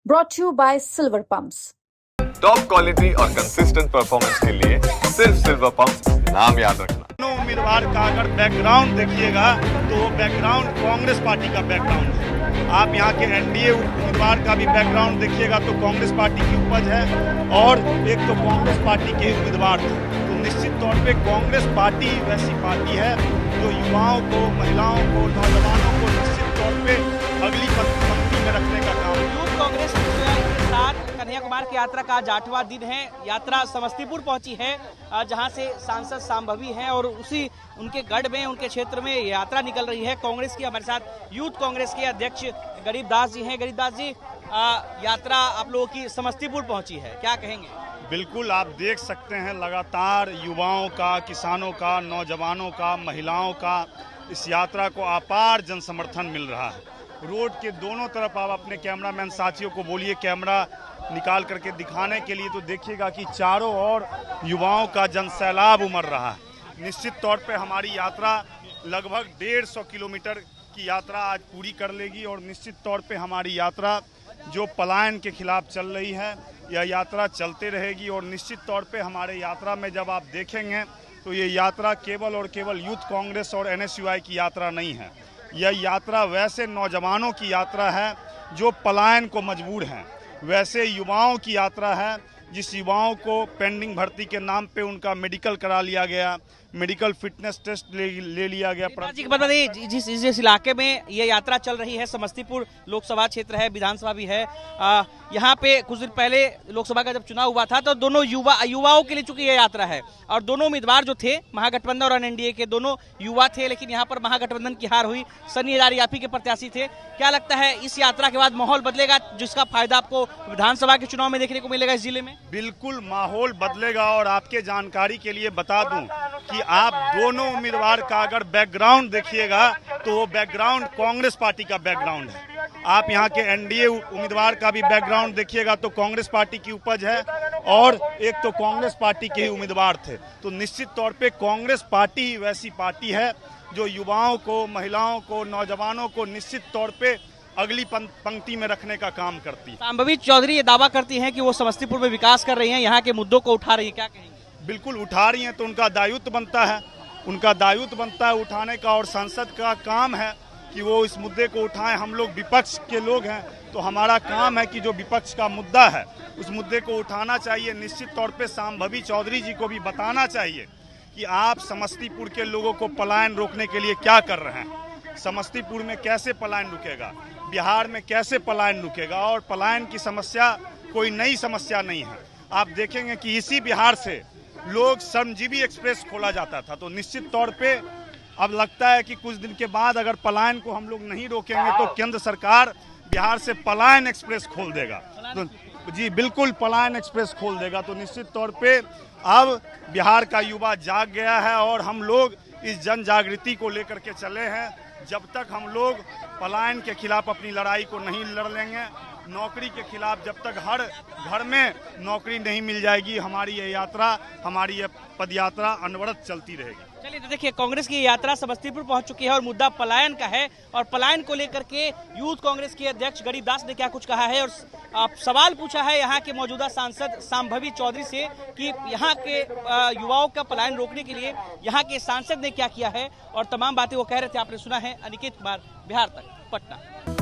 brought to you by Silver Pumps. Top quality और consistent performance के लिए सिर्फ सिल्वर पंप्स नाम याद रखना। उम्मीदवार का अगर बैकग्राउंड देखिएगा तो वो बैकग्राउंड कांग्रेस पार्टी का बैकग्राउंड है। आप यहाँ के एनडीए उम्मीदवार का भी बैकग्राउंड देखिएगा तो कांग्रेस पार्टी की उपज है और एक तो कांग्रेस पार्टी के उम्मीदवार थे। तो निश्चित तौर पे कांग्रेस पार्टी वैसी पार्टी है जो युवाओं को, महिलाओं को, नौजवानों को निश्चित तौर पे अगली पंक्ति में रखने का काम। यूथ कांग्रेस के साथ कन्हैया कुमार की यात्रा का आज 8वां दिन है। यात्रा समस्तीपुर पहुंची है जहां से सांसद संभवी हैं और उसी उनके गढ़ में, उनके क्षेत्र में यात्रा निकल रही है। कांग्रेस की हमारे साथ यूथ कांग्रेस के अध्यक्ष गरीब दास जी हैं। गरीब दास जी, यात्रा आप लोगों की समस्तीपुर पहुंची है, क्या कहेंगे? बिल्कुल, आप देख सकते हैं लगातार युवाओं का, किसानों का, नौजवानों का, महिलाओं का इस यात्रा को अपार जन समर्थन मिल रहा है। रोड के दोनों तरफ आप अपने कैमरामैन साथियों को बोलिए कैमरा निकाल करके दिखाने के लिए, तो देखिएगा कि चारों ओर युवाओं का जनसैलाब उमड़ रहा है। निश्चित तौर पे हमारी यात्रा लगभग 150 किलोमीटर की यात्रा आज पूरी कर लेगी और निश्चित तौर पे हमारी यात्रा जो पलायन के खिलाफ चल रही है यह यात्रा चलते रहेगी। और निश्चित तौर पे हमारे यात्रा में जब आप देखेंगे तो ये यात्रा केवल और केवल यूथ कांग्रेस और एनएसयूआई की यात्रा नहीं है। यह यात्रा वैसे नौजवानों की यात्रा है जो पलायन को मजबूर हैं, वैसे युवाओं की यात्रा है जिस युवाओं को पेंडिंग भर्ती के नाम पे उनका मेडिकल करा लिया गया, मेडिकल फिटनेस टेस्ट ले लिया गया। बता दें जिस इलाके में ये यात्रा चल रही है, समस्तीपुर लोकसभा क्षेत्र है, विधानसभा भी है। यहाँ पे कुछ दिन पहले लोकसभा का जब चुनाव हुआ था तो दोनों युवाओं के लिए चूंकि ये यात्रा है और दोनों उम्मीदवार जो थे महागठबंधन और एनडीए के दोनों युवा थे, लेकिन यहाँ पर महागठबंधन की हार हुई। सनी हजारियापी के प्रत्याशी थे। क्या लगता है इस यात्रा के बाद माहौल बदलेगा जिसका फायदा आपको विधानसभा के चुनाव में देखने को मिलेगा इस जिले में? बिल्कुल माहौल बदलेगा और आपके जानकारी के लिए बता दूं कि आप दोनों उम्मीदवार का अगर बैकग्राउंड देखिएगा तो वो बैकग्राउंड कांग्रेस पार्टी का बैकग्राउंड है। आप यहाँ के एनडीए उम्मीदवार का भी बैकग्राउंड देखिएगा तो कांग्रेस पार्टी की उपज है और एक तो कांग्रेस पार्टी के ही उम्मीदवार थे। तो निश्चित तौर पे कांग्रेस पार्टी ही वैसी पार्टी है जो युवाओं को, महिलाओं को, नौजवानों को निश्चित तौर पे अगली पंक्ति में रखने का काम करती है। संभवी चौधरी ये दावा करती हैं कि वो समस्तीपुर में विकास कर रही हैं, यहाँ के मुद्दों को उठा रही है, क्या कहेंगे? बिल्कुल उठा रही हैं तो उनका दायित्व बनता है, उठाने का और संसद का काम है कि वो इस मुद्दे को उठाएं। हम लोग विपक्ष के लोग हैं तो हमारा काम है कि जो विपक्ष का मुद्दा है उस मुद्दे को उठाना चाहिए। निश्चित तौर पे संभवी चौधरी जी को भी बताना चाहिए कि आप समस्तीपुर के लोगों को पलायन रोकने के लिए क्या कर रहे हैं। समस्तीपुर में कैसे पलायन रुकेगा, बिहार में कैसे पलायन रुकेगा? और पलायन की समस्या कोई नई समस्या नहीं है। आप देखेंगे कि इसी बिहार से लोग श्रमजीवी एक्सप्रेस खोला जाता था। तो निश्चित तौर पे अब लगता है कि कुछ दिन के बाद अगर पलायन को हम लोग नहीं रोकेंगे तो केंद्र सरकार बिहार से पलायन एक्सप्रेस खोल देगा। तो जी बिल्कुल पलायन एक्सप्रेस खोल देगा। तो निश्चित तौर पे अब बिहार का युवा जाग गया है और हम लोग इस जन जागृति को लेकर के चले हैं। जब तक हम लोग पलायन के खिलाफ अपनी लड़ाई को नहीं लड़ लेंगे, नौकरी के खिलाफ जब तक हर घर में नौकरी नहीं मिल जाएगी, हमारी ये यात्रा, हमारी ये पदयात्रा अनवरत चलती रहेगी। चलिए तो देखिए, कांग्रेस की यात्रा समस्तीपुर पहुंच चुकी है और मुद्दा पलायन का है और पलायन को लेकर के यूथ कांग्रेस के अध्यक्ष गरीब दास ने क्या कुछ कहा है और सवाल पूछा है यहाँ के मौजूदा सांसद संभवी चौधरी से कि यहाँ के युवाओं का पलायन रोकने के लिए यहाँ के सांसद ने क्या किया है और तमाम बातें वो कह रहे थे। आपने सुना है। अनिकेत कुमार, बिहार तक, पटना।